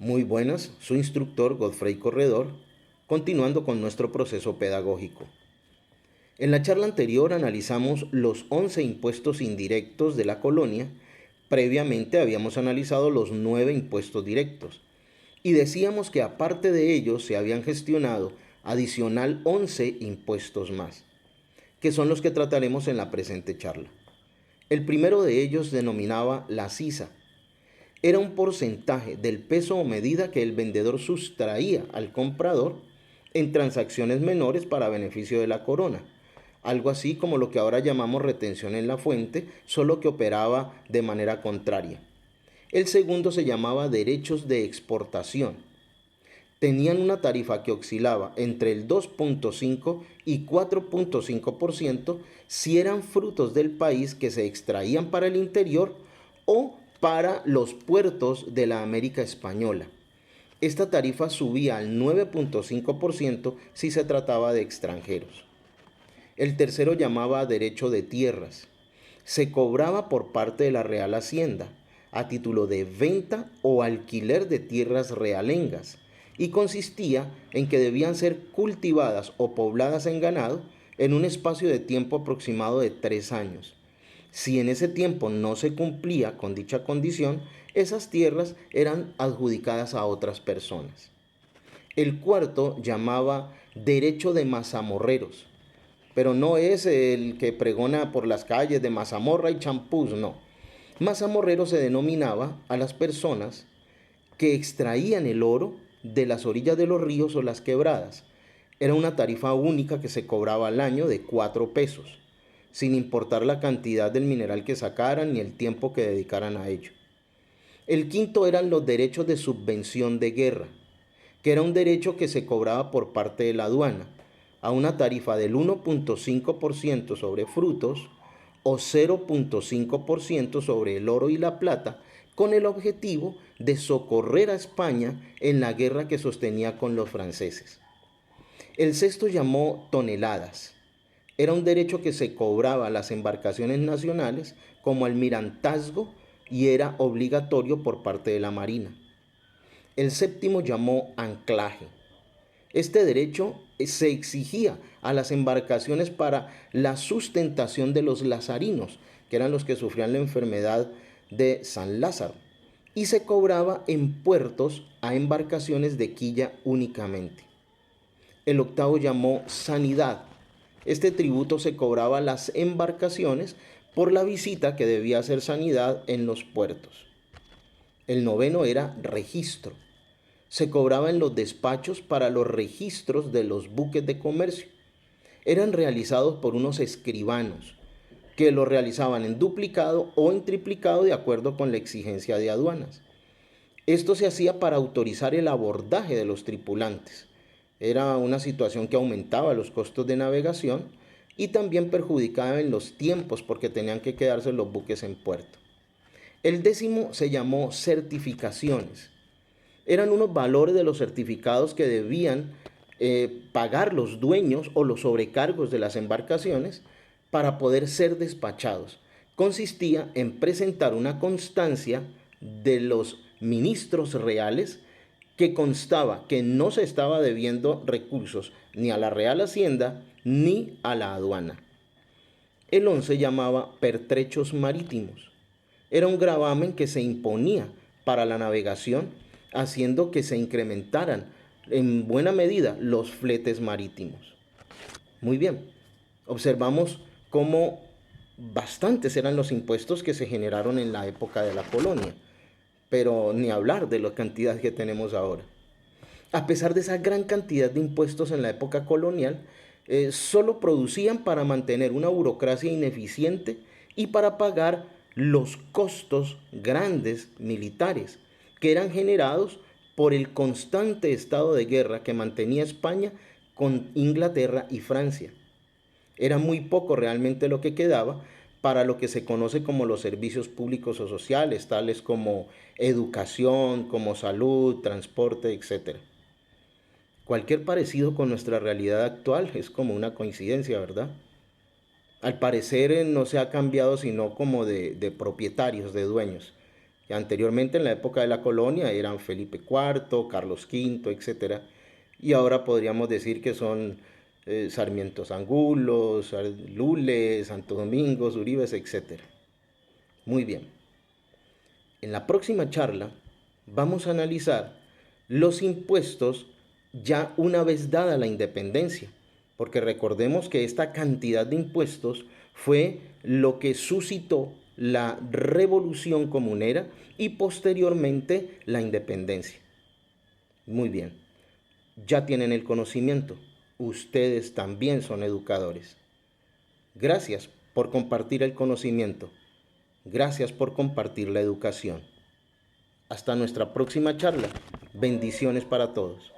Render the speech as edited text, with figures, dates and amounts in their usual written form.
Muy buenas, su instructor Godfrey Corredor, continuando con nuestro proceso pedagógico. En la charla anterior analizamos los 11 impuestos indirectos de la colonia. Previamente habíamos analizado los 9 impuestos directos y decíamos que aparte de ellos se habían gestionado adicional 11 impuestos más, que son los que trataremos en la presente charla. El primero de ellos denominaba la sisa. Era un porcentaje del peso o medida que el vendedor sustraía al comprador en transacciones menores para beneficio de la corona. Algo así como lo que ahora llamamos retención en la fuente, solo que operaba de manera contraria. El segundo se llamaba derechos de exportación. Tenían una tarifa que oscilaba entre el 2.5 y 4.5% si eran frutos del país que se extraían para el interior o para los puertos de la América Española. Esta tarifa subía al 9.5% si se trataba de extranjeros. El tercero llamaba derecho de tierras. Se cobraba por parte de la Real Hacienda a título de venta o alquiler de tierras realengas y consistía en que debían ser cultivadas o pobladas en ganado en un espacio de tiempo aproximado de 3 años. Si en ese tiempo no se cumplía con dicha condición, esas tierras eran adjudicadas a otras personas. El cuarto llamaba derecho de mazamorreros, pero no es el que pregona por las calles de mazamorra y champús, no. Mazamorrero se denominaba a las personas que extraían el oro de las orillas de los ríos o las quebradas. Era una tarifa única que se cobraba al año de 4 pesos, sin importar la cantidad del mineral que sacaran ni el tiempo que dedicaran a ello. El quinto eran los derechos de subvención de guerra, que era un derecho que se cobraba por parte de la aduana, a una tarifa del 1.5% sobre frutos o 0.5% sobre el oro y la plata, con el objetivo de socorrer a España en la guerra que sostenía con los franceses. El sexto llamó toneladas. Era un derecho que se cobraba a las embarcaciones nacionales como almirantazgo y era obligatorio por parte de la Marina. El séptimo llamó anclaje. Este derecho se exigía a las embarcaciones para la sustentación de los lazarinos, que eran los que sufrían la enfermedad de San Lázaro, y se cobraba en puertos a embarcaciones de quilla únicamente. El octavo llamó sanidad. Este tributo se cobraba a las embarcaciones por la visita que debía hacer sanidad en los puertos. El noveno era registro. Se cobraba en los despachos para los registros de los buques de comercio. Eran realizados por unos escribanos que lo realizaban en duplicado o en triplicado de acuerdo con la exigencia de aduanas. Esto se hacía para autorizar el abordaje de los tripulantes. Era una situación que aumentaba los costos de navegación y también perjudicaba en los tiempos porque tenían que quedarse los buques en puerto. El décimo se llamó certificaciones. Eran unos valores de los certificados que debían pagar los dueños o los sobrecargos de las embarcaciones para poder ser despachados. Consistía en presentar una constancia de los ministros reales que constaba que no se estaba debiendo recursos ni a la Real Hacienda ni a la aduana. El 11 llamaba pertrechos marítimos. Era un gravamen que se imponía para la navegación, haciendo que se incrementaran en buena medida los fletes marítimos. Muy bien, observamos cómo bastantes eran los impuestos que se generaron en la época de la colonia, pero ni hablar de la cantidad que tenemos ahora. A pesar de esa gran cantidad de impuestos en la época colonial, solo producían para mantener una burocracia ineficiente y para pagar los costos grandes militares que eran generados por el constante estado de guerra que mantenía España con Inglaterra y Francia. Era muy poco realmente lo que quedaba para lo que se conoce como los servicios públicos o sociales, tales como educación, como salud, transporte, etc. Cualquier parecido con nuestra realidad actual es como una coincidencia, ¿verdad? Al parecer no se ha cambiado sino como de propietarios, de dueños, Anteriormente, en la época de la colonia, eran Felipe IV, Carlos V, etc. Y ahora podríamos decir que son Sarmiento Angulo, Lule, Santo Domingo, Uribes, etc. Muy bien. En la próxima charla vamos a analizar los impuestos ya una vez dada la independencia, porque recordemos que esta cantidad de impuestos fue lo que suscitó la revolución comunera y posteriormente la independencia. Muy bien, ya tienen el conocimiento, ustedes también son educadores. Gracias por compartir el conocimiento, gracias por compartir la educación. Hasta nuestra próxima charla. Bendiciones para todos.